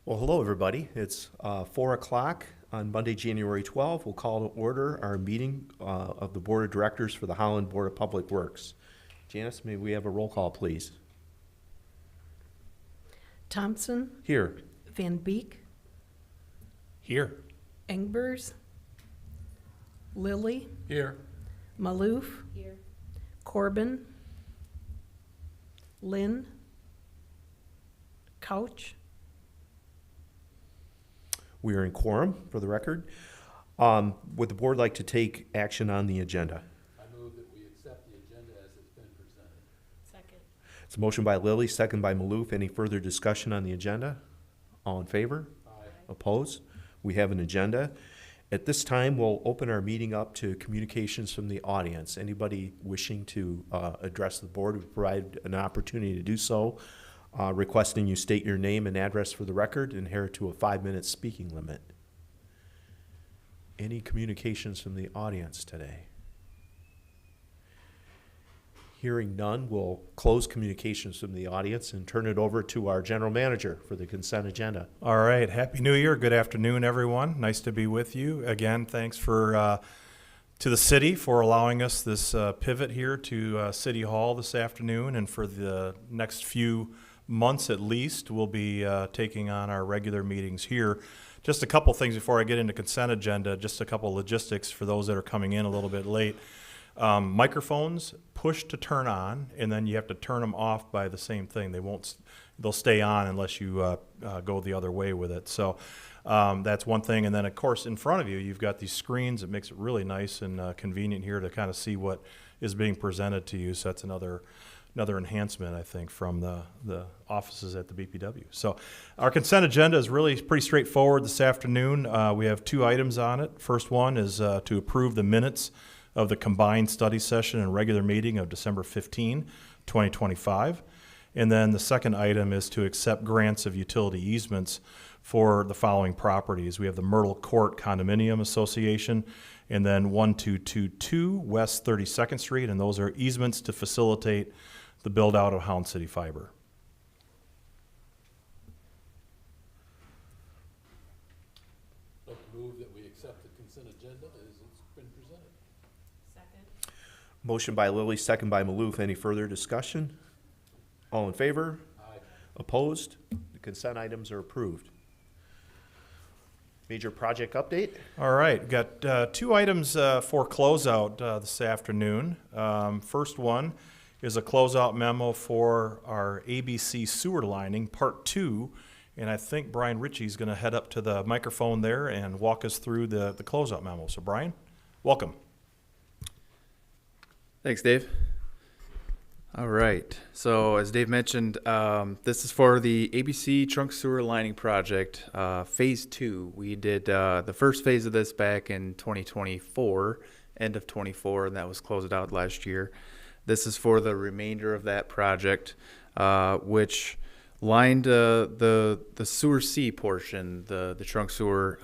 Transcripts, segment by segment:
Well, hello, everybody. It's 4 o'clock on Monday, January 12th. We'll call to order our meeting of the Board of Directors for the Holland Board of Public Works. Janice, may we have a roll call, please? Thompson, Here. Van Beek, Here. Engbers, Lilly, Here. Maloof, here. Corbin, Lynn, Couch, We are in quorum, for the record. Would the board like to take action on the agenda? I move that we accept the agenda as it's been presented. Second. It's a motion by Lilly, second by Maloof. Any further discussion on the agenda? All in favor? Aye. Opposed? We have an agenda. At this time, we'll open our meeting up to communications from the audience. Anybody wishing to address the board, we provide an opportunity to do so, requesting you state your name and address for the record and adhere to a 5-minute speaking limit. Any communications from the audience today? Hearing none, we'll close communications from the audience and turn it over to our general manager for the consent agenda. All right. Happy New Year. Good afternoon, everyone. Nice to be with you. Again, thanks to the city for allowing us this pivot here to City Hall this afternoon. And for the next few months at least, we'll be taking on our regular meetings here. Just a couple things before I get into consent agenda, just a couple logistics for those that are coming in a little bit late. Microphones push to turn on, and then you have to turn them off by the same thing. They'll stay on unless you go the other way with it. So that's one thing. And then of course in front of you, you've got these screens that makes it really nice and convenient here to kind of see what is being presented to you. So that's another enhancement, I think, from the offices at the BPW. So our consent agenda is really pretty straightforward this afternoon. We have 2 items on it. First one is to approve the minutes of the combined study session and regular meeting of December 15, 2025. And then the second item is to accept grants of utility easements for the following properties. We have the Myrtle Court Condominium Association and then 1222 West 32nd Street, and those are easements to facilitate the build out of Holland City Fiber. I'd like to move that we accept the consent agenda as it's been presented. Second. Motion by Lilly, second by Maloof. Any further discussion? All in favor? Aye. Opposed? The consent items are approved. Major project update? All right, got 2 items for closeout this afternoon. First one is a closeout memo for our ABC sewer lining, Part 2. And I think Brian Ritchie's going to head up to the microphone there and walk us through the closeout memo. So Brian, welcome. Thanks, Dave. All right. So as Dave mentioned, this is for the ABC trunk sewer lining project, phase 2. We did the first phase of this back in 2024, end of 24, and that was closed out last year. This is for the remainder of that project, which lined the sewer C portion, the trunk sewer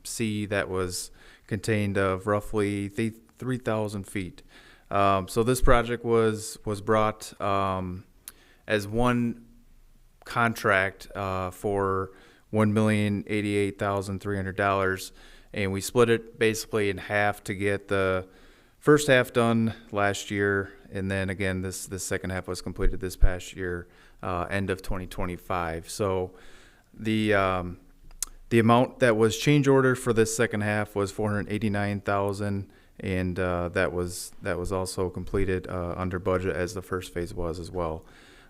C that was contained of roughly 3,000 feet. So this project was brought as one contract for $1,088,300, and we split it basically in half to get the first half done last year, and then again this second half was completed this past year, end of 2025. So the amount that was change order for this second half was $489,000. And that was also completed under budget as the first phase was as well.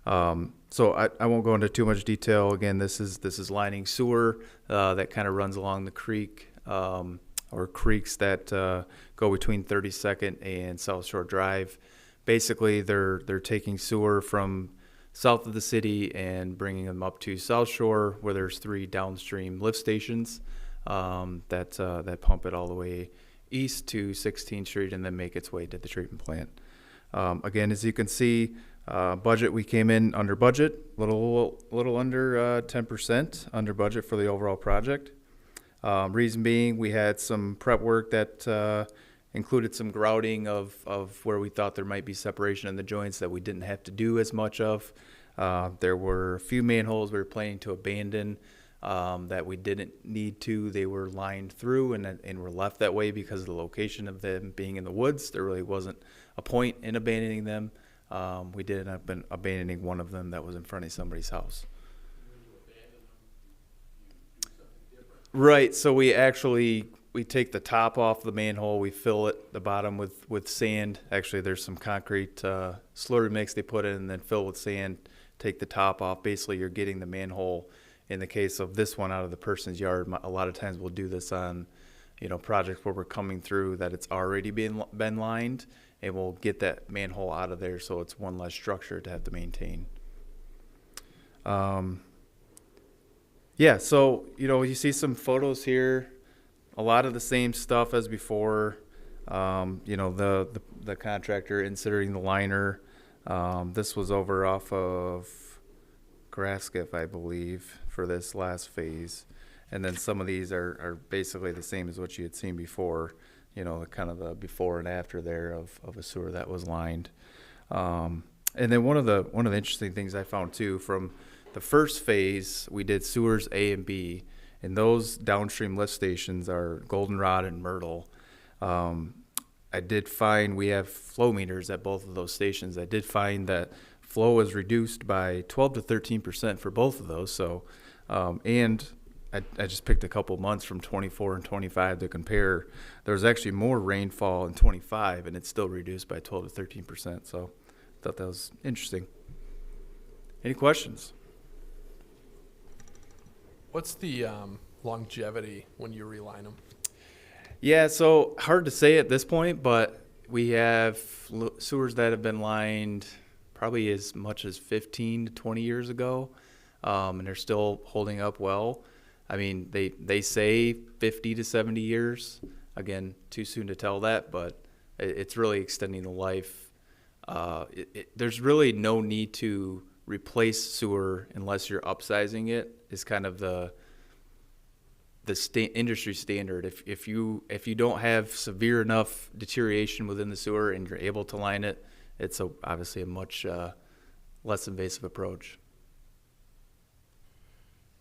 So I won't go into too much detail. Again, this is lining sewer that kind of runs along the creek or creeks that go between 32nd and South Shore Drive. Basically, they're taking sewer from south of the city and bringing them up to South Shore, where there's 3 downstream lift stations that pump it all the way east to 16th Street and then make its way to the treatment plant. Again, as you can see, budget, we came in under budget, little under 10% under budget for the overall project. Reason being, we had some prep work that included some grouting of where we thought there might be separation in the joints that we didn't have to do as much of. There were a few manholes we were planning to abandon that we didn't need to. They were lined through and were left that way because of the location of them being in the woods. There really wasn't a point in abandoning them. We did end up abandoning one of them that was in front of somebody's house. Right, so we take the top off the manhole, we fill it, the bottom with sand. Actually, there's some concrete slurry mix they put in and then fill with sand, take the top off. Basically, you're getting the manhole, in the case of this one, out of the person's yard. A lot of times we'll do this on, projects where we're coming through that it's already been lined, and we'll get that manhole out of there so it's one less structure to have to maintain. Yeah, so, you see some photos here, a lot of the same stuff as before. The contractor inserting the liner. This was over off of Graskiff, I believe, for this last phase. And then some of these are basically the same as what you had seen before, kind of the before and after there of a sewer that was lined. And then one of the interesting things I found too, from the first phase, we did sewers A and B, and those downstream lift stations are Goldenrod and Myrtle. I did find we have flow meters at both of those stations. I did find that flow was reduced by 12 to 13% for both of those. So, and I just picked a couple months from 24 and 25 to compare. There was actually more rainfall in 25, and it's still reduced by 12 to 13%. So I thought that was interesting. Any questions? What's the longevity when you reline them? Yeah, so hard to say at this point, but we have sewers that have been lined probably as much as 15 to 20 years ago, and they're still holding up well. I mean, they say 50 to 70 years. Again, too soon to tell that, but it's really extending the life. There's really no need to replace sewer unless you're upsizing it, is kind of the industry standard. If you don't have severe enough deterioration within the sewer and you're able to line it, it's obviously a much less invasive approach.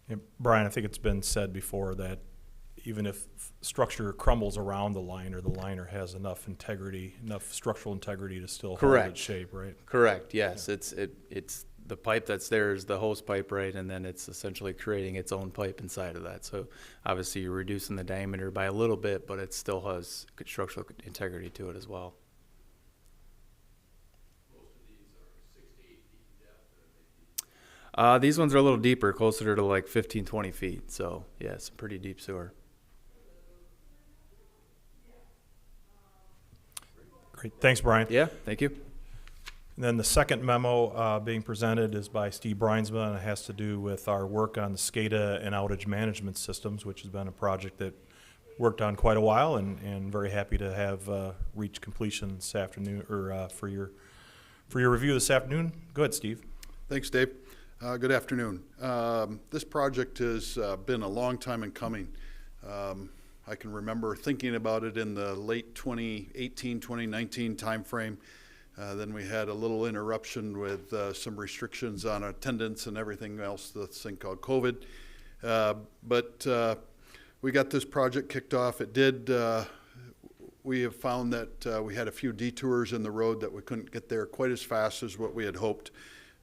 Yeah, Brian, I think it's been said before that even if structure crumbles around the liner has enough integrity, enough structural integrity to still hold its shape, right? Correct. Yes, yeah. It's the pipe that's there is the hose pipe, right, and then it's essentially creating its own pipe inside of that. So obviously you're reducing the diameter by a little bit, but it still has good structural integrity to it as well. Most of these are 6 to 8 feet in depth, or are they deep? These ones are a little deeper, closer to like 15, 20 feet. So yeah, it's a pretty deep sewer. Great. Thanks, Brian. Yeah, thank you. And then the second memo being presented is by Steve Brynsma, and it has to do with our work on the SCADA and outage management systems, which has been a project that worked on quite a while, and very happy to have reached completion this afternoon, or for your review this afternoon. Go ahead, Steve. Thanks, Dave. Good afternoon. This project has been a long time in coming. I can remember thinking about it in the late 2018, 2019 timeframe. Then we had a little interruption with some restrictions on attendance and everything else, this thing called COVID. But we got this project kicked off. It did, we have found that we had a few detours in the road that we couldn't get there quite as fast as what we had hoped.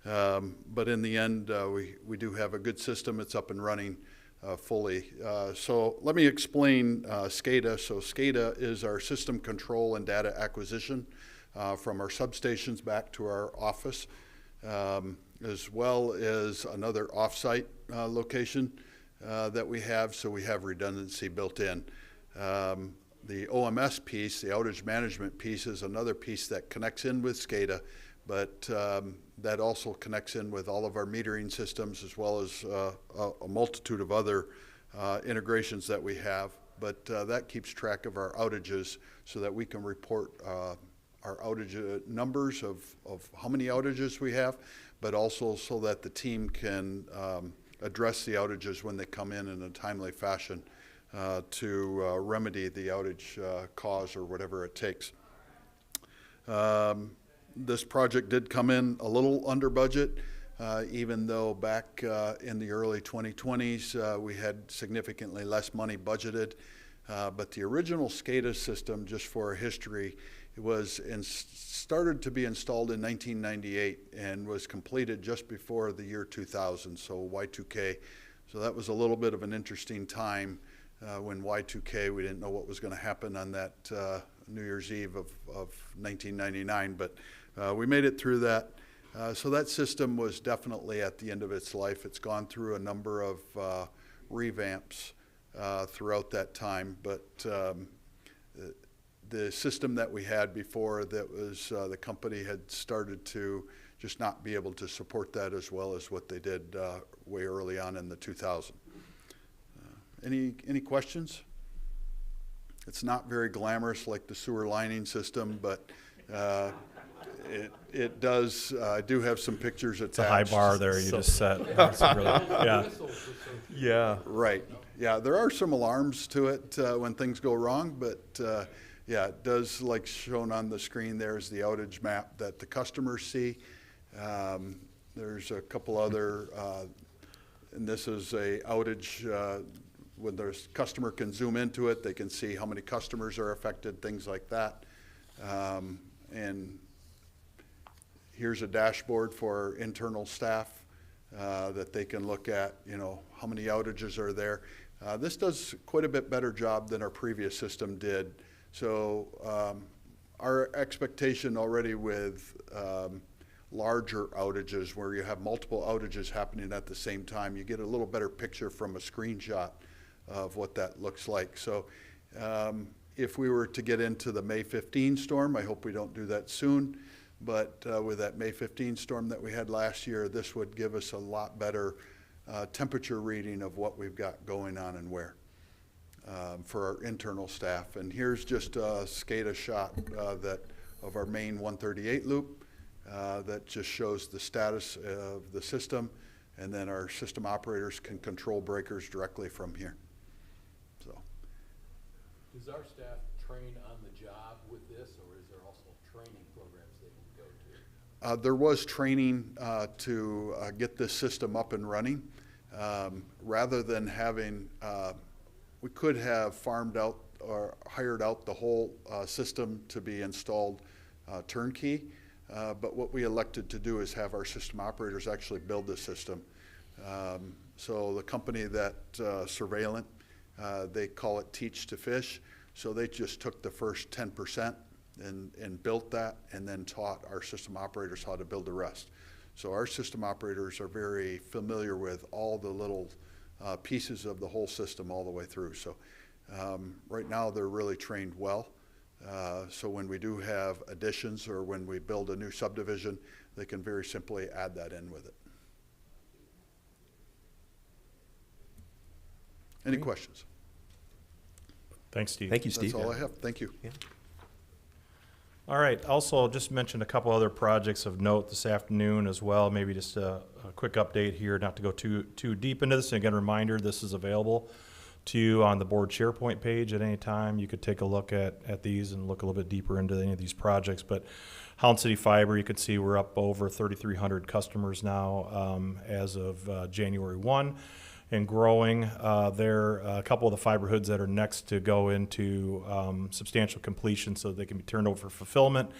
But in the end, we do have a good system. It's up and running fully. So let me explain SCADA. So SCADA is our system control and data acquisition from our substations back to our office, as well as another offsite location that we have, so we have redundancy built in. The OMS piece, the outage management piece, is another piece that connects in with SCADA, but that also connects in with all of our metering systems, as well as a multitude of other integrations that we have. But that keeps track of our outages so that we can report our outage numbers of how many outages we have, but also so that the team can address the outages when they come in a timely fashion to remedy the outage cause or whatever it takes. This project did come in a little under budget. even though back in the early 2020s we had significantly less money budgeted. But the original SCADA system, just for history, it was started to be installed in 1998 and was completed just before the year 2000, so Y2K. So that was a little bit of an interesting time when Y2K, we didn't know what was going to happen on that New Year's Eve of 1999, but we made it through that. So that system was definitely at the end of its life. It's gone through a number of revamps throughout that time, but the system that we had before, that was the company had started to just not be able to support that as well as what they did way early on in the 2000s. Any questions? It's not very glamorous like the sewer lining system, but it does. I do have some pictures attached. It's a high bar there you just set. It's really, yeah. Yeah. Right. Yeah, there are some alarms to it when things go wrong, but yeah, it does, like shown on the screen there is the outage map that the customers see. There's a couple other, and this is a outage when the customer can zoom into it, they can see how many customers are affected, things like that. And here's a dashboard for internal staff that they can look at, you know, how many outages are there. This does quite a bit better job than our previous system did. So our expectation already with larger outages, where you have multiple outages happening at the same time, you get a little better picture from a screenshot of what that looks like. So if we were to get into the May 15 storm, I hope we don't do that soon, but with that May 15 storm that we had last year, this would give us a lot better temperature reading of what we've got going on and where for our internal staff. And here's just a SCADA shot that of our main 138 loop that just shows the status of the system, and then our system operators can control breakers directly from here. So, Does our staff train on the job with this, or is there also training programs they can go to? there was training to get this system up and running. Rather than having, we could have farmed out or hired out the whole system to be installed turnkey, but what we elected to do is have our system operators actually build the system. So the company that Surveillant, they call it Teach to Fish, so they just took the first 10% and built that, and then taught our system operators how to build the rest. So our system operators are very familiar with all the little pieces of the whole system all the way through. So right now they're really trained well. So when we do have additions or when we build a new subdivision, they can very simply add that in with it. Any questions? Thanks, Steve. Thank you, Steve. That's all I have. Thank you. Yeah. All right, also I'll just mention a couple other projects of note this afternoon as well. Maybe just a quick update here, not to go too deep into this. And again, reminder, this is available to you on the board SharePoint page at any time. You could take a look at these and look a little bit deeper into any of these projects. But Holland City Fiber, you can see we're up over 3,300 customers now as of January 1. And growing. There are a couple of the fiber hoods that are next to go into substantial completion so they can be turned over for fulfillment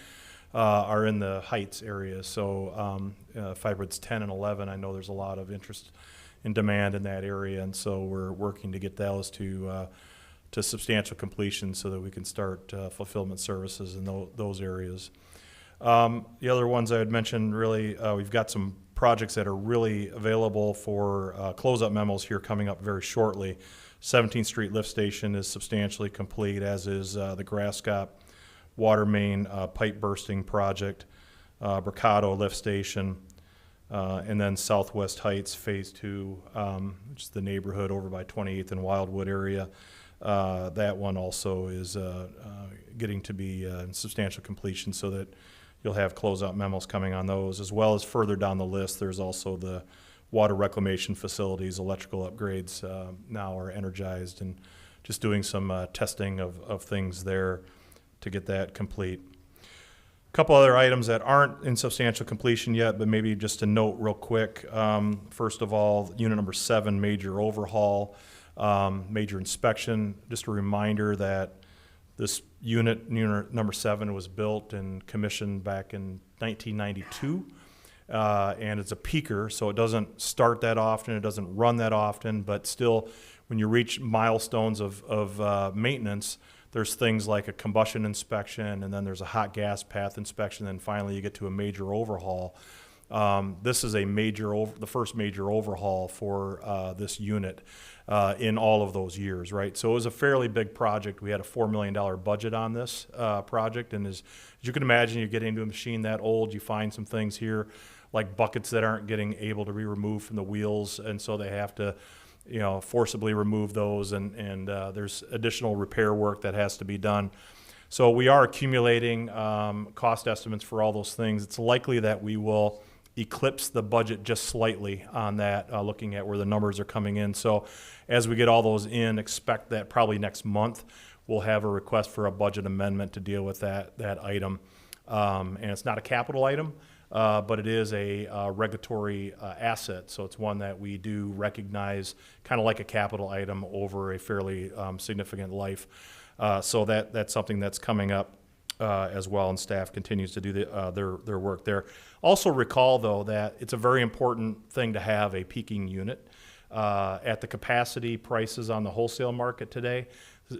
are in the Heights area. So fiber hoods 10 and 11, I know there's a lot of interest and demand in that area, and so we're working to get those to substantial completion so that we can start fulfillment services in those areas. The other ones I would mention, really, we've got some projects that are really available for closeout memos here coming up very shortly. 17th Street Lift Station is substantially complete, as is the Grasscott Water Main Pipe Bursting Project, Bricado Lift Station, and then Southwest Heights Phase 2, which is the neighborhood over by 28th and Wildwood area. That one also is getting to be in substantial completion so that you'll have closeout memos coming on those, as well as further down the list. There's also the water reclamation facilities, electrical upgrades now are energized, and just doing some testing of things there to get that complete. Couple other items that aren't in substantial completion yet, but maybe just to note real quick. First of all, unit number 7, major overhaul, major inspection. Just a reminder that this unit number 7, was built and commissioned back in 1992. And it's a peaker, so it doesn't start that often, it doesn't run that often, but still, when you reach milestones of maintenance, there's things like a combustion inspection, and then there's a hot gas path inspection, and finally you get to a major overhaul. This is the first major overhaul for this unit in all of those years, right? So it was a fairly big project. We had a $4 million budget on this project, and as you can imagine, you get into a machine that old, you find some things here like buckets that aren't getting able to be removed from the wheels, and so they have to forcibly remove those, and there's additional repair work that has to be done. So we are accumulating cost estimates for all those things. It's likely that we will eclipse the budget just slightly on that, looking at where the numbers are coming in. So as we get all those in, expect that probably next month we'll have a request for a budget amendment to deal with that item. And it's not a capital item, but it is a regulatory asset, so it's one that we do recognize kind of like a capital item over a fairly significant life. So that's something that's coming up as well, and staff continues to do their work there. Also recall, though, that it's a very important thing to have a peaking unit. At the capacity prices on the wholesale market today,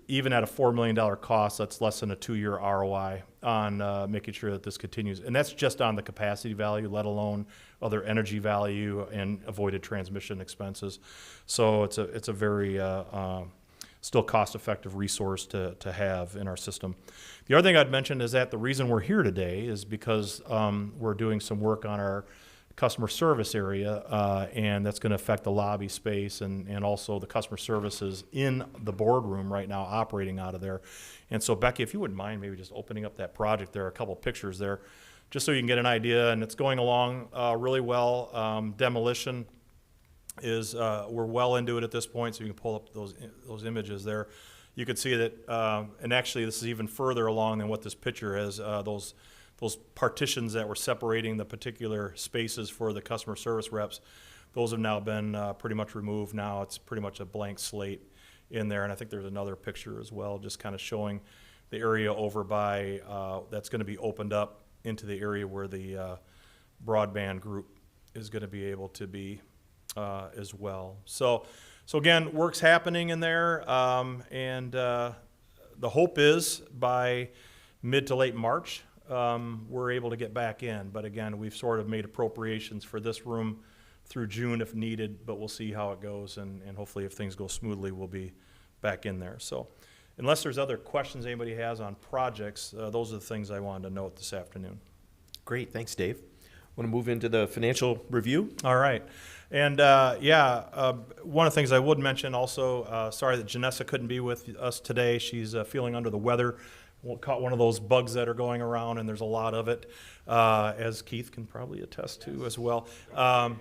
even at a $4 million cost, that's less than a 2-year ROI on making sure that this continues. And that's just on the capacity value, let alone other energy value and avoided transmission expenses. So it's a very still cost-effective resource to have in our system. The other thing I'd mention is that the reason we're here today is because we're doing some work on our customer service area, and that's going to affect the lobby space and also the customer services in the boardroom right now operating out of there. And so, Becky, if you wouldn't mind maybe just opening up that project, there are a couple pictures there, just so you can get an idea, and it's going along really well. Demolition is, we're well into it at this point, so you can pull up those images there. You can see that, and actually this is even further along than what this picture is, those partitions that were separating the particular spaces for the customer service reps, those have now been pretty much removed. Now it's pretty much a blank slate in there, and I think there's another picture as well, just kind of showing the area over by, that's going to be opened up into the area where the broadband group is going to be able to be as well. So again, work's happening in there, and the hope is by mid to late March, we're able to get back in. But again, we've sort of made appropriations for this room through June if needed, but we'll see how it goes, and hopefully if things go smoothly, we'll be back in there. So unless there's other questions anybody has on projects, those are the things I wanted to note this afternoon. Great, thanks, Dave. Want to move into the financial review? All right. And one of the things I would mention also, sorry that Janessa couldn't be with us today. She's feeling under the weather. Caught one of those bugs that are going around, and there's a lot of it, as Keith can probably attest to as well. So I'm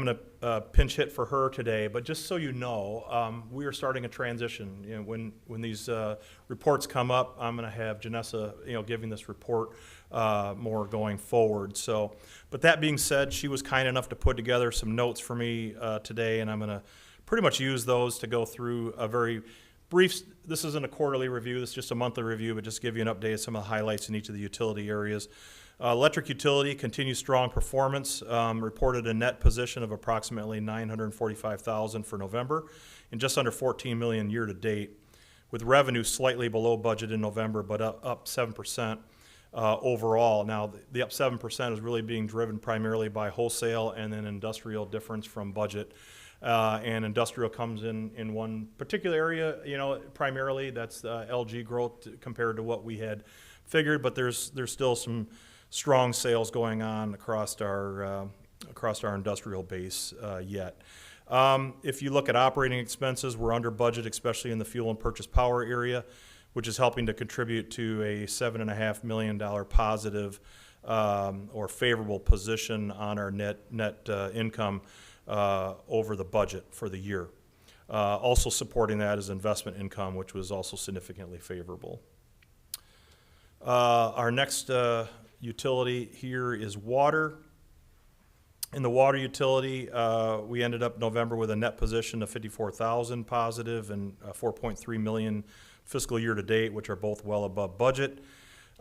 going to pinch hit for her today. But just so you know, we are starting a transition. You know, when these reports come up, I'm going to have Janessa, giving this report more going forward. So, but that being said, she was kind enough to put together some notes for me today, and I'm going to pretty much use those to go through a very brief. This isn't a quarterly review, this is just a monthly review, but just give you an update of some of the highlights in each of the utility areas. Electric utility continues strong performance, reported a net position of approximately $945,000 for November and just under $14 million year to date, with revenue slightly below budget in November, but up 7% overall. Now, the up 7% is really being driven primarily by wholesale and then industrial difference from budget. And industrial comes in one particular area, primarily that's LG growth compared to what we had figured, but there's still some strong sales going on across our industrial base yet. If you look at operating expenses, we're under budget, especially in the fuel and purchase power area, which is helping to contribute to a $7.5 million positive or favorable position on our net income over the budget for the year. Also supporting that is investment income, which was also significantly favorable. Our next utility here is water. In the water utility, we ended up November with a net position of 54,000 positive and 4.3 million fiscal year to date, which are both well above budget.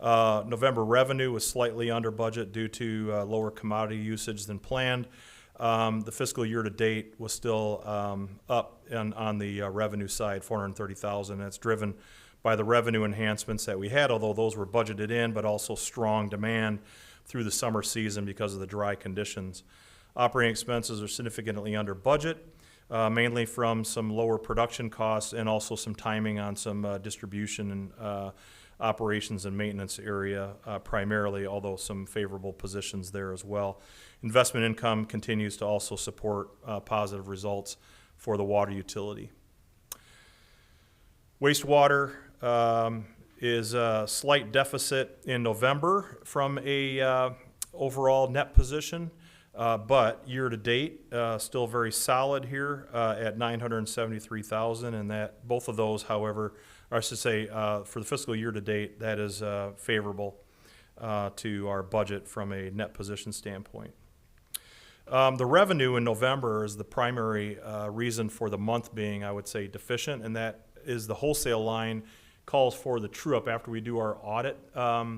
November revenue was slightly under budget due to lower commodity usage than planned. The fiscal year to date was still up on the revenue side, 430,000. That's driven by the revenue enhancements that we had, although those were budgeted in, but also strong demand through the summer season because of the dry conditions. Operating expenses are significantly under budget, mainly from some lower production costs and also some timing on some distribution and operations and maintenance area primarily, although some favorable positions there as well. Investment income continues to also support positive results for the water utility. Wastewater is a slight deficit in November from a overall net position, but year to date still very solid here at 973,000, and that both of those, however, or I should say for the fiscal year to date, that is favorable to our budget from a net position standpoint. The revenue in November is the primary reason for the month being, I would say, deficient, and that is the wholesale line calls for the true-up after we do our audit.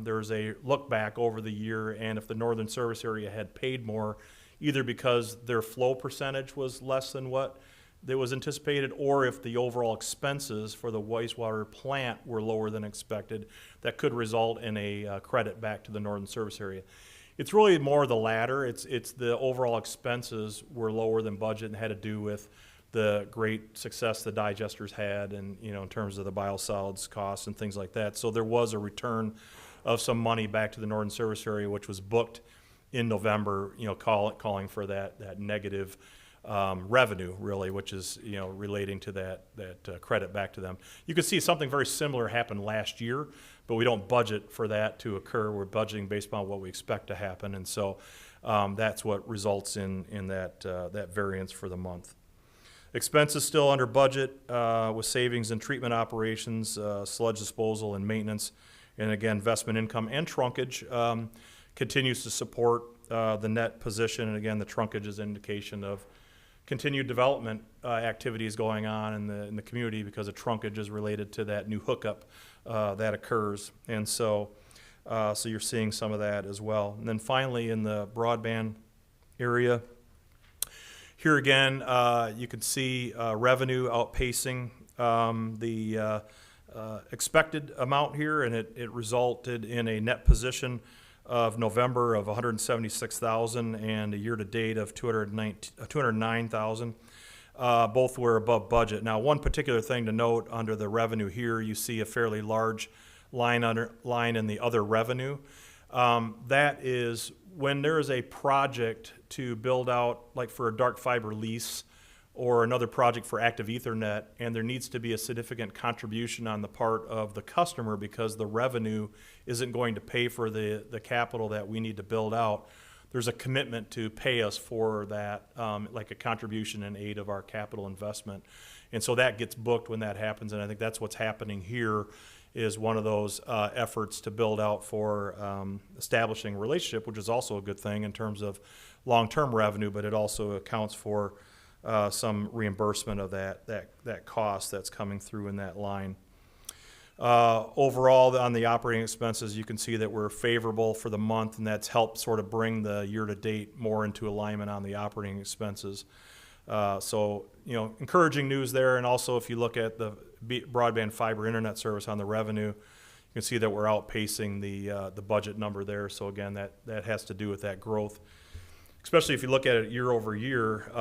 There's a look back over the year, and if the northern service area had paid more, either because their flow percentage was less than what that was anticipated, or if the overall expenses for the wastewater plant were lower than expected, that could result in a credit back to the northern service area. It's really more the latter. It's the overall expenses were lower than budget and had to do with the great success the digesters had, and in terms of the biosolids costs and things like that. So there was a return of some money back to the northern service area, which was booked in November. Calling for that negative revenue, really, which is relating to that credit back to them. You can see something very similar happened last year, but we don't budget for that to occur. We're budgeting based on what we expect to happen, and so that's what results in that variance for the month. Expenses still under budget with savings in treatment operations, sludge disposal, and maintenance. And again, investment income and trunkage continues to support the net position. And again, the trunkage is an indication of continued development activities going on in the community, because the trunkage is related to that new hookup that occurs. And so you're seeing some of that as well. And then finally, in the broadband area, here again, you can see revenue outpacing the expected amount here, and it resulted in a net position of November of 176,000 and a year-to-date of 209,000. Both were above budget. Now, one particular thing to note under the revenue here, you see a fairly large line in the other revenue. That is when there is a project to build out, like for a dark fiber lease or another project for active Ethernet, and there needs to be a significant contribution on the part of the customer because the revenue isn't going to pay for the capital that we need to build out. There's a commitment to pay us for that, like a contribution in aid of our capital investment. And so that gets booked when that happens, and I think that's what's happening here, is one of those efforts to build out for establishing a relationship, which is also a good thing in terms of long-term revenue, but it also accounts for some reimbursement of that cost that's coming through in that line. Overall, on the operating expenses, you can see that we're favorable for the month, and that's helped sort of bring the year-to-date more into alignment on the operating expenses. So, encouraging news there. And also, if you look at the broadband fiber internet service on the revenue, you can see that we're outpacing the budget number there. So again, that has to do with that growth. Especially if you look at it year over year,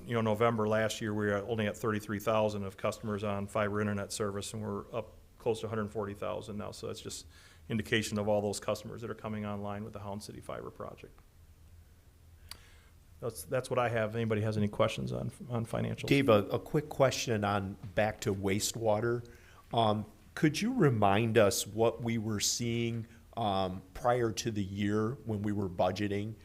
November last year, we were only at 33,000 of customers on fiber internet service, and we're up close to 140,000 now. So that's just indication of all those customers that are coming online with the Holland City Fiber project. That's what I have. Anybody has any questions on financials? Dave, a quick question on back to wastewater. Could you remind us what we were seeing prior to the year when we were budgeting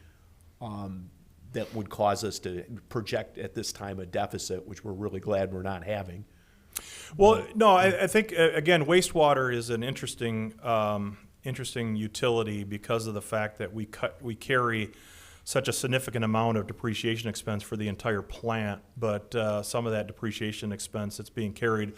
that would cause us to project at this time a deficit, which we're really glad we're not having? Well, no, I think, again, wastewater is an interesting interesting utility because of the fact that we carry such a significant amount of depreciation expense for the entire plant, but some of that depreciation expense that's being carried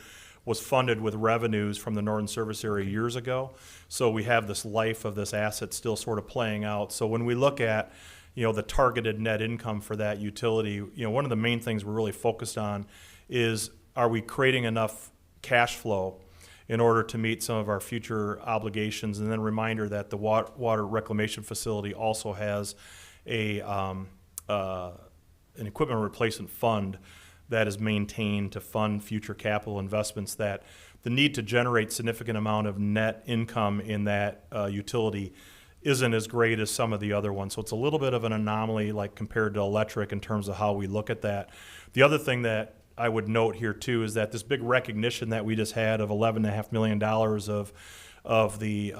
was funded with revenues from the Northern Service Area years ago. So we have this life of this asset still sort of playing out. So when we look at, the targeted net income for that utility, one of the main things we're really focused on is, are we creating enough cash flow in order to meet some of our future obligations? And then reminder that the water reclamation facility also has an equipment replacement fund that is maintained to fund future capital investments, that the need to generate significant amount of net income in that utility isn't as great as some of the other ones. So it's a little bit of an anomaly, like compared to electric, in terms of how we look at that. The other thing that I would note here too is that this big recognition that we just had of $11.5 million of the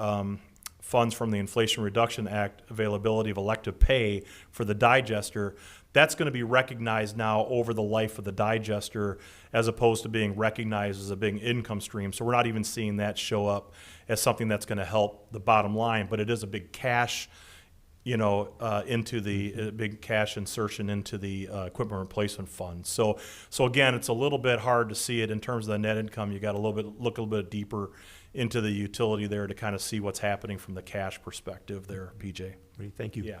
funds from the Inflation Reduction Act availability of elective pay for the digester, that's going to be recognized now over the life of the digester, as opposed to being recognized as a big income stream. So we're not even seeing that show up as something that's going to help the bottom line, but it is a big cash, into the big cash insertion into the equipment replacement fund. So again, it's a little bit hard to see it in terms of the net income. You got to look a little bit deeper into the utility there to kind of see what's happening from the cash perspective there, PJ. Great, thank you. Yeah.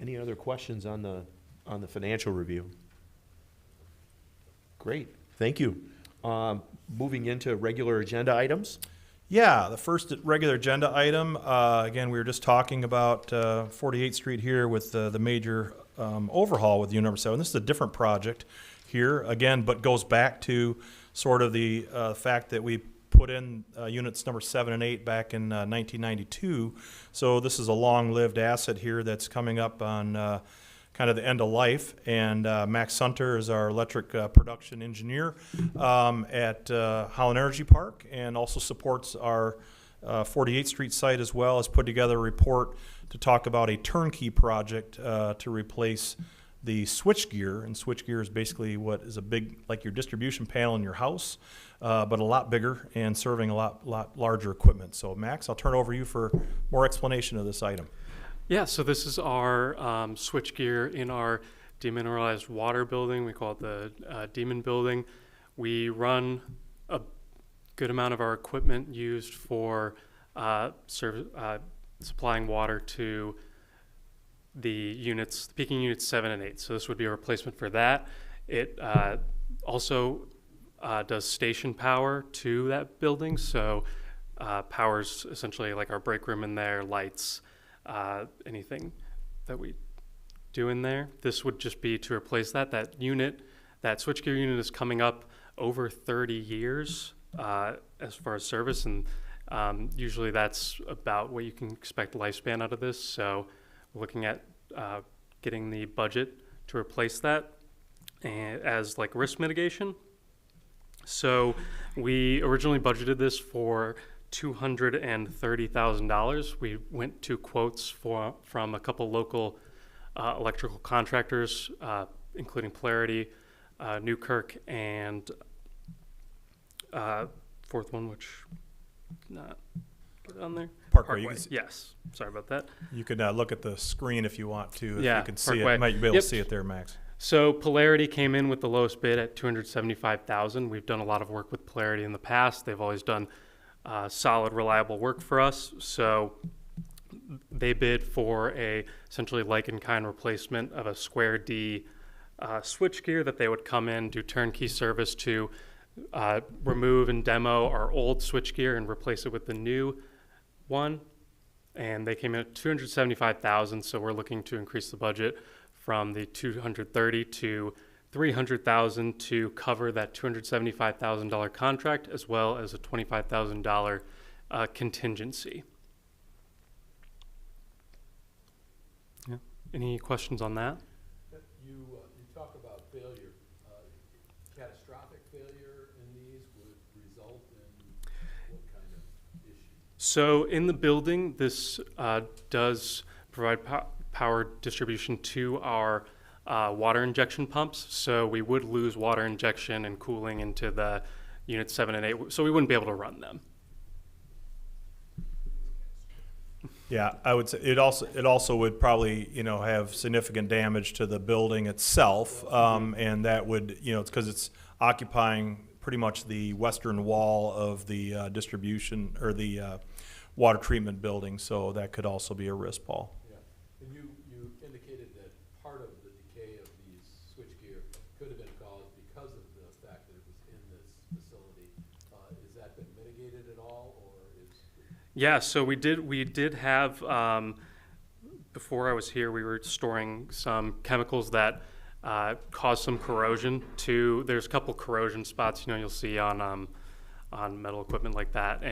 Any other questions on the financial review? Great, thank you. Moving into regular agenda items. Yeah, the first regular agenda item, again, we were just talking about 48th Street here with the major overhaul with unit number 7. This is a different project here, again, but goes back to sort of the fact that we put in units number 7 and 8 back in 1992. So this is a long-lived asset here that's coming up on kind of the end of life. And Max Sunter is our electric production engineer at Holland Energy Park, and also supports our 48th Street site as well, has put together a report to talk about a turnkey project to replace the switchgear. And switchgear is basically what is a big, like your distribution panel in your house, but a lot bigger and serving a lot larger equipment. So Max, I'll turn it over to you for more explanation of this item. Yeah, so this is our switchgear in our demineralized water building. We call it the Demon building. We run a good amount of our equipment used for supplying water to the units, the peaking units 7 and 8. So this would be a replacement for that. It also does station power to that building. So powers essentially like our break room in there, lights, anything that we do in there. This would just be to replace that. That unit, that switchgear unit is coming up over 30 years as far as service, and usually that's about what you can expect lifespan out of this. So we're looking at getting the budget to replace that and as like risk mitigation. So we originally budgeted this for $230,000. We went to quotes from a couple local electrical contractors, including Polarity, Newkirk, and fourth one, which not get on there. Parkway. You can see, Yes, sorry about that. you could look at the screen if you want to. If Yeah, you can see Parkway. it. Might be able Yep. to see it there, Max. So Polarity came in with the lowest bid at $275,000. We've done a lot of work with Polarity in the past. They've always done solid, reliable work for us. So they bid for a essentially like-in-kind replacement of a Square D switchgear that they would come in, do turnkey service to remove and demo our old switchgear and replace it with the new one. And they came in at $275,000. So we're looking to increase the budget from the $230,000 to $300,000 to cover that $275,000 contract, as well as a $25,000 contingency. Yeah. Any questions on that? You talk about failure. Catastrophic failure in these would result in what kind of issue? So in the building, this does provide power distribution to our water injection pumps. So we would lose water injection and cooling into the units 7 and 8, so we wouldn't be able to run them. Yeah, I would say it also would probably, have significant damage to the building itself. And that would, it's because it's occupying pretty much the western wall of the distribution or the water treatment building. So that could also be a risk, Paul. Yeah, and you indicated that part of the decay of these switchgear could have been caused because of the fact that it was in this facility. Has that been mitigated at all, or is? Yeah, so we did have, before I was here, we were storing some chemicals that cause some corrosion to, there's a couple corrosion spots, you'll see on metal equipment like that.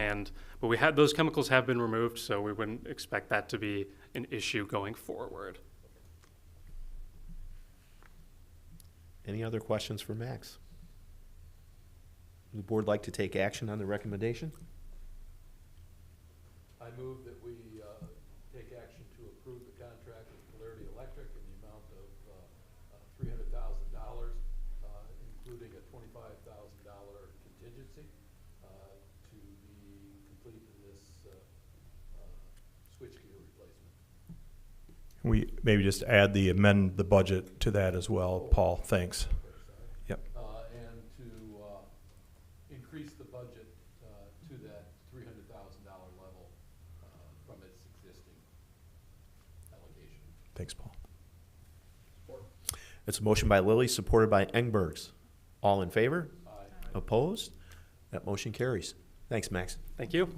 But those chemicals have been removed, so we wouldn't expect that to be an issue going forward. Any other questions for Max? Would the board like to take action on the recommendation? I move that we take action to approve the contract with Polarity Electric in the amount of $300,000, including a $25,000 contingency to be complete in this switchgear replacement. We maybe just amend the budget to that as well, Paul. Thanks. Okay, sorry. Yep. And to increase the budget to that $300,000 level from its existing allocation. Thanks, Paul. It's a motion by Lilly, supported by Engbergs. All in favor? Aye. Opposed? That motion carries. Thanks, Max. Thank you.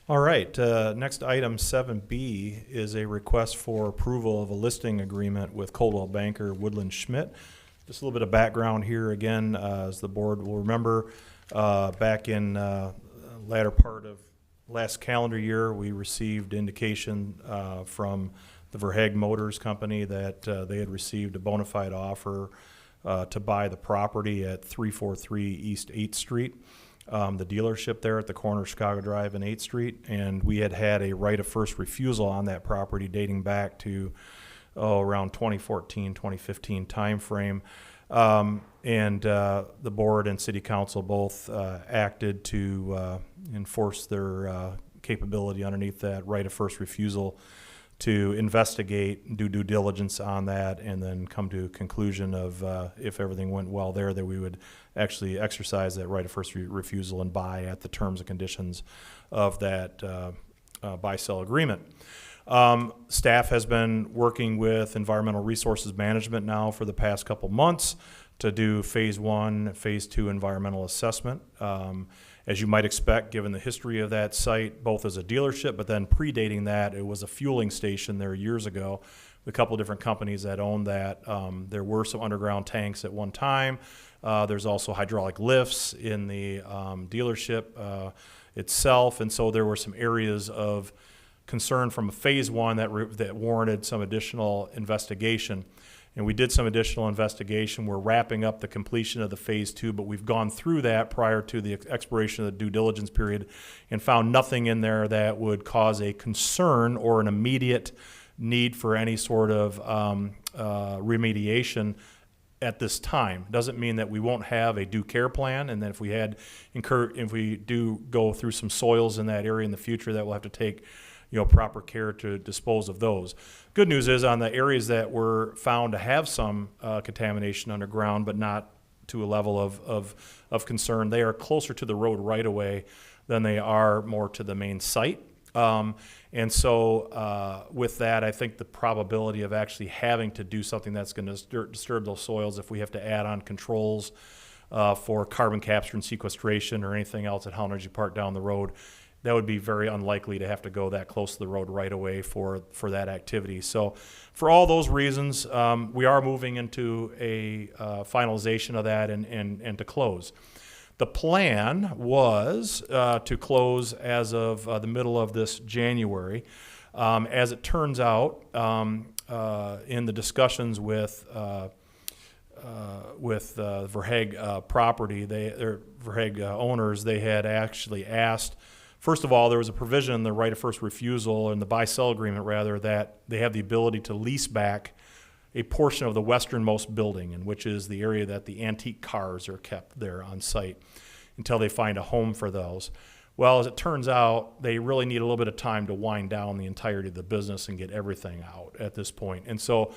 All right, next item 7B is a request for approval of a listing agreement with Coldwell Banker Woodland Schmidt. Just a little bit of background here again, as the board will remember, back in latter part of last calendar year, we received indication from the Verhaeg Motors Company that they had received a bona fide offer to buy the property at 343 East 8th Street. The dealership there at the corner of Chicago Drive and 8th Street, and we had a right of first refusal on that property dating back to around 2014, 2015 timeframe. And the board and city council both acted to enforce their capability underneath that right of first refusal to investigate, do due diligence on that, and then come to a conclusion of if everything went well there, that we would actually exercise that right of first refusal and buy at the terms and conditions of that buy-sell agreement. Staff has been working with Environmental Resources Management now for the past couple months to do phase 1, phase 2 environmental assessment. As you might expect, given the history of that site, both as a dealership, but then predating that, it was a fueling station there years ago. A couple different companies that owned that. There were some underground tanks at one time. There's also hydraulic lifts in the dealership itself, and so there were some areas of concern from a phase 1 that warranted some additional investigation. And we did some additional investigation. We're wrapping up the completion of the phase 2, but we've gone through that prior to the expiration of the due diligence period and found nothing in there that would cause a concern or an immediate need for any sort of remediation at this time. Doesn't mean that we won't have a due care plan, and that if we do go through some soils in that area in the future, that we'll have to take proper care to dispose of those. Good news is on the areas that were found to have some contamination underground, but not to a level of concern, they are closer to the road right away than they are more to the main site. And so with that, I think the probability of actually having to do something that's going to disturb those soils, if we have to add on controls for carbon capture and sequestration or anything else at Holland Energy Park down the road, that would be very unlikely to have to go that close to the road right away for that activity. So for all those reasons, we are moving into a finalization of that and to close. The plan was to close as of the middle of this January. As it turns out, in the discussions with Verhaeg property, Verhaeg owners, they had actually asked. First of all, there was a provision in the right of first refusal and the buy-sell agreement, rather, that they have the ability to lease back a portion of the westernmost building, and which is the area that the antique cars are kept there on site until they find a home for those. Well, as it turns out, they really need a little bit of time to wind down the entirety of the business and get everything out at this point. And so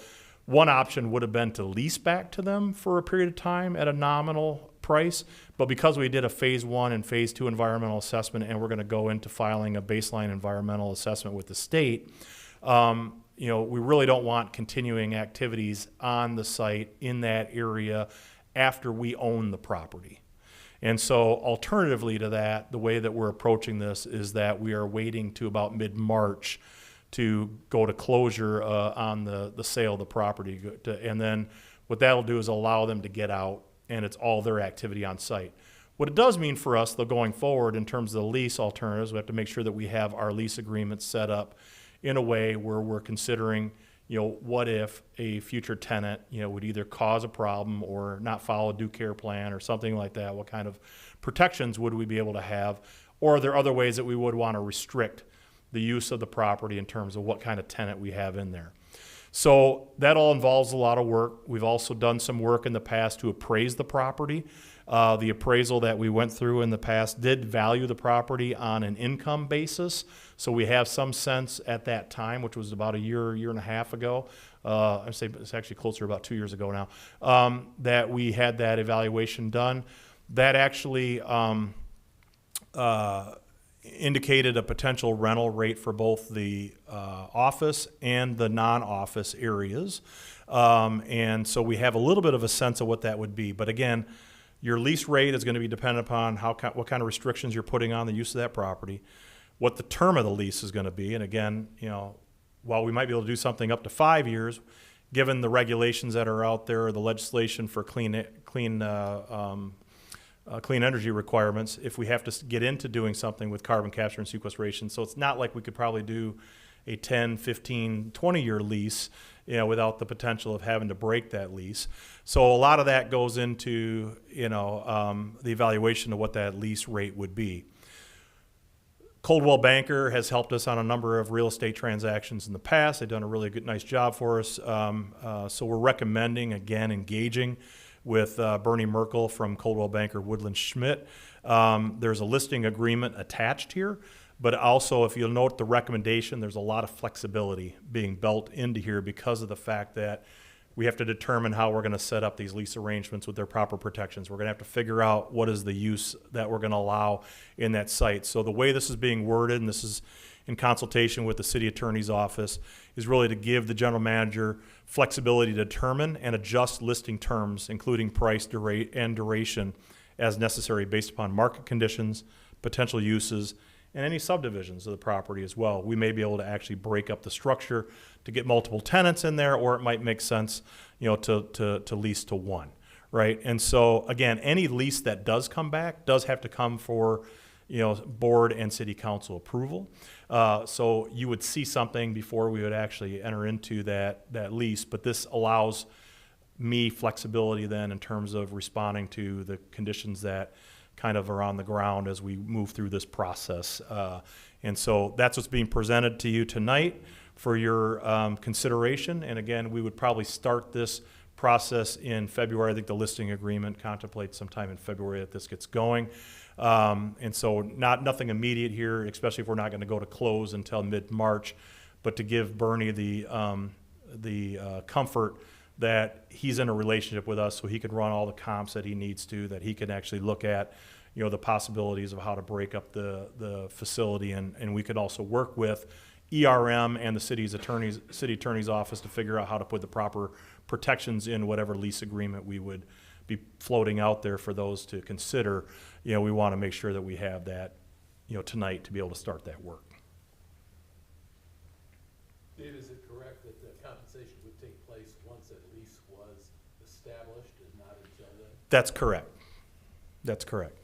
one option would have been to lease back to them for a period of time at a nominal price. But because we did a phase 1 and phase 2 environmental assessment, and we're going to go into filing a baseline environmental assessment with the state, we really don't want continuing activities on the site in that area after we own the property. And so alternatively to that, the way that we're approaching this is that we are waiting to about mid-March to go to closure on the sale of the property. And then what that'll do is allow them to get out, and it's all their activity on site. What it does mean for us, though, going forward in terms of the lease alternatives, we have to make sure that we have our lease agreements set up in a way where we're considering, what if a future tenant, would either cause a problem or not follow a due care plan or something like that? What kind of protections would we be able to have? Or are there other ways that we would want to restrict the use of the property in terms of what kind of tenant we have in there? So that all involves a lot of work. We've also done some work in the past to appraise the property. The appraisal that we went through in the past did value the property on an income basis. So we have some sense at that time, which was about a year and a half ago. I'd say it's actually closer to about 2 years ago now, that we had that evaluation done. That actually indicated a potential rental rate for both the office and the non-office areas. And so we have a little bit of a sense of what that would be. But again, your lease rate is going to be dependent upon what kind of restrictions you're putting on the use of that property, what the term of the lease is going to be. And again, while we might be able to do something up to 5 years, given the regulations that are out there, the legislation for clean energy requirements, if we have to get into doing something with carbon capture and sequestration. So it's not like we could probably do a 10, 15, 20-year lease, without the potential of having to break that lease. So a lot of that goes into, the evaluation of what that lease rate would be. Coldwell Banker has helped us on a number of real estate transactions in the past. They've done a really nice job for us. So we're recommending, again, engaging with Bernie Merkel from Coldwell Banker Woodland Schmidt. There's a listing agreement attached here, but also if you'll note the recommendation, there's a lot of flexibility being built into here because of the fact that we have to determine how we're going to set up these lease arrangements with their proper protections. We're going to have to figure out what is the use that we're going to allow in that site. So the way this is being worded, and this is in consultation with the city attorney's office, is really to give the general manager flexibility to determine and adjust listing terms, including price, and duration as necessary based upon market conditions, potential uses, and any subdivisions of the property as well. We may be able to actually break up the structure to get multiple tenants in there, or it might make sense, to lease to one, right? And so again, any lease that does come back does have to come for, board and city council approval. So you would see something before we would actually enter into that lease, but this allows me flexibility then in terms of responding to the conditions that kind of are on the ground as we move through this process. And so that's what's being presented to you tonight for your consideration. And again, we would probably start this process in February. I think the listing agreement contemplates sometime in February that this gets going. And so nothing immediate here, especially if we're not going to go to close until mid-March, but to give Bernie the comfort that he's in a relationship with us so he can run all the comps that he needs to, that he can actually look at, the possibilities of how to break up the facility. And we could also work with ERM and the city attorney's office to figure out how to put the proper protections in whatever lease agreement we would be floating out there for those to consider. We want to make sure that we have that, tonight to be able to start that work. Dave, is it correct that the compensation would take place once a lease was established and not until then? That's correct. That's correct.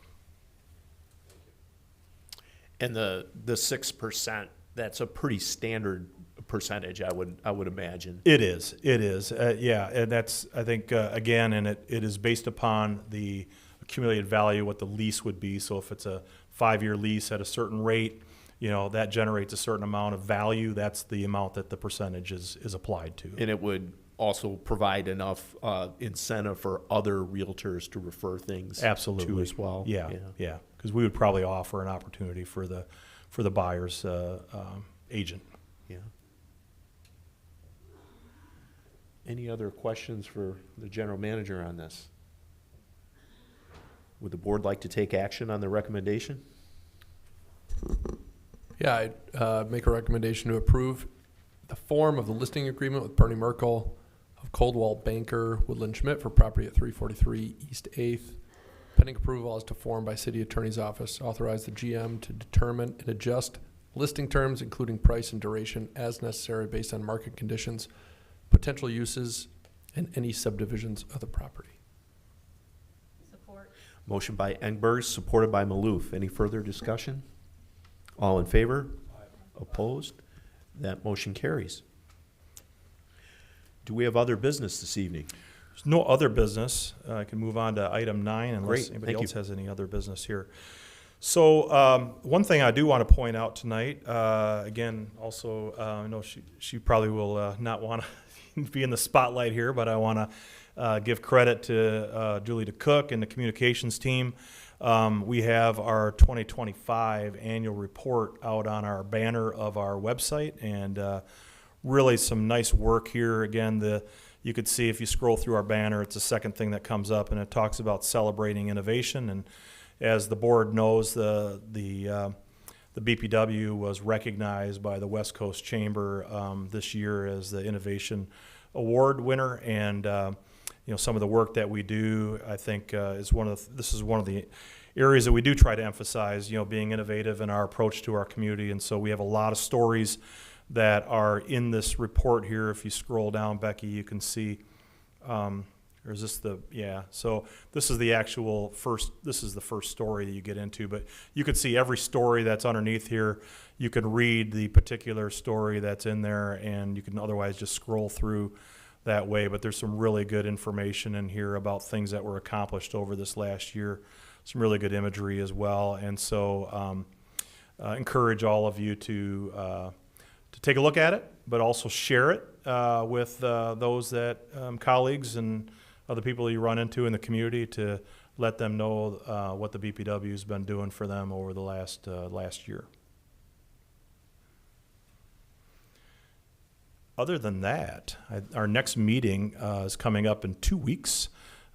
Thank you. And the 6%, that's a pretty standard percentage, I would imagine. It is. Yeah, and that's, I think, again, and it is based upon the accumulated value, what the lease would be. So if it's a 5-year lease at a certain rate, that generates a certain amount of value. That's the amount that the percentage is applied to. And it would also provide enough incentive for other realtors to refer things Absolutely. to as well. Yeah. Because we would probably offer an opportunity for the buyer's agent. Yeah. Any other questions for the general manager on this? Would the board like to take action on the recommendation? Yeah, I'd make a recommendation to approve the form of the listing agreement with Bernie Merkel of Coldwell Banker Woodland Schmidt for property at 343 East 8th. Pending approval as to form by City Attorney's Office, authorize the GM to determine and adjust listing terms, including price and duration, as necessary based on market conditions, potential uses, and any subdivisions of the property. Support. Motion by Engberg, supported by Maloof. Any further discussion? All in favor? Opposed? That motion carries. Do we have other business this evening? There's no other business. I can move on to item 9 unless Great, anybody thank else you. has any other business here. So one thing I do want to point out tonight, again, also, I know she probably will not want to be in the spotlight here, but I want to give credit to Julie DeCook and the communications team. We have our 2025 annual report out on our banner of our website, and really some nice work here. Again, you could see if you scroll through our banner, it's the second thing that comes up, and it talks about celebrating innovation. And as the board knows, the BPW was recognized by the West Coast Chamber this year as the Innovation Award winner, and some of the work that we do, I think, is one of the areas that we do try to emphasize. Being innovative in our approach to our community, and so we have a lot of stories that are in this report here. If you scroll down, Becky, you can see. Or is this so this is the actual first, this is the first story that you get into, but you can see every story that's underneath here. You can read the particular story that's in there, and you can otherwise just scroll through that way. But there's some really good information in here about things that were accomplished over this last year, some really good imagery as well. And so encourage all of you to take a look at it, but also share it with those that colleagues and other people you run into in the community, to let them know what the BPW has been doing for them over the last year. Other than that, our next meeting is coming up in 2 weeks.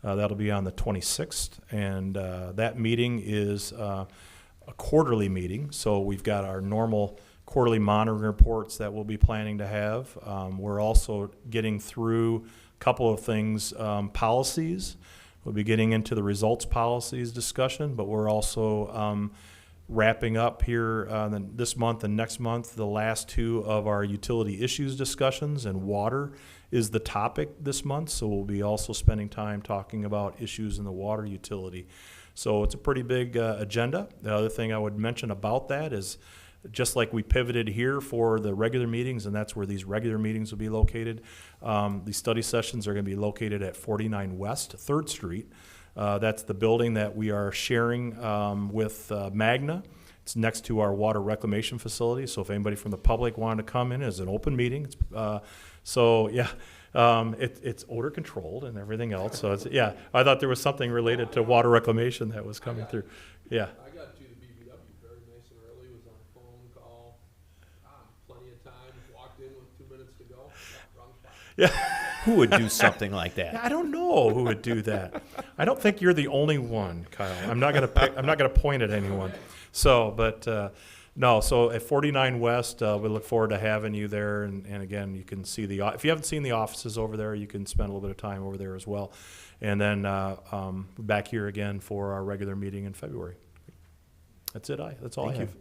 That'll be on the 26th, and that meeting is a quarterly meeting. So we've got our normal quarterly monitoring reports that we'll be planning to have. We're also getting through a couple of things, policies. We'll be getting into the results policies discussion, but we're also wrapping up here this month and next month the last 2 of our utility issues discussions, and water is the topic this month. So we'll be also spending time talking about issues in the water utility. So it's a pretty big agenda. The other thing I would mention about that is, just like we pivoted here for the regular meetings, and that's where these regular meetings will be located, these study sessions are going to be located at 49 West 3rd Street. That's the building that we are sharing with Magna. It's next to our water reclamation facility, so if anybody from the public wanted to come in, it's an open meeting. It's odor controlled and everything else. So I thought there was something related to water reclamation that was coming through. Yeah. I got to the BBW very nice and early, was on a phone call, plenty of time, walked in with 2 minutes to go, wrong spot. Yeah. Who would do something like that? I don't know who would do that. I don't think you're the only one, Kyle. I'm not gonna point at anyone. So, but no. So at 49 West, we look forward to having you there. And again, you can see if you haven't seen the offices over there, you can spend a little bit of time over there as well. And then back here again for our regular meeting in February. That's it. That's all I have.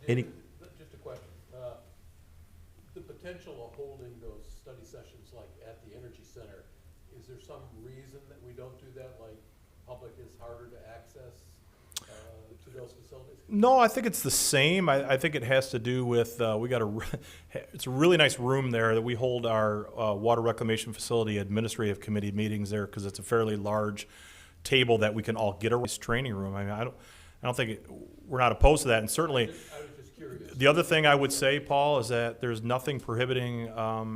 Any? Just a question. The potential of holding those study sessions like at the Energy Center, is there some reason that we don't do that, like public is harder to access to those facilities? No, I think it's the same. I think it has to do with it's a really nice room there that we hold our water reclamation facility administrative committee meetings there, because it's a fairly large table that we can all get around. This training room. I mean, I don't think we're not opposed to that, and certainly. I was just curious. curious. The other thing I would say, Paul, is that there's nothing prohibiting,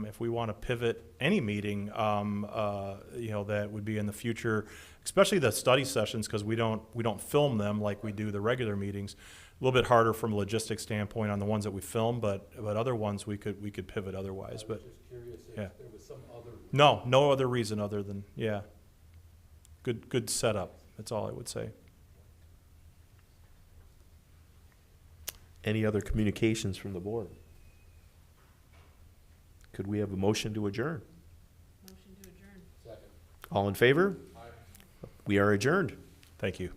if we want to pivot any meeting, that would be in the future, especially the study sessions, because we don't film them like we do the regular meetings. A little bit harder from a logistics standpoint on the ones that we film, but other ones we could pivot otherwise. I was But just curious if yeah. there was some other. no other reason other than good setup. That's all I would say. Any other communications from the board? Could we have a motion to adjourn? Motion to adjourn. Second. All in favor? Aye. We are adjourned. Thank you.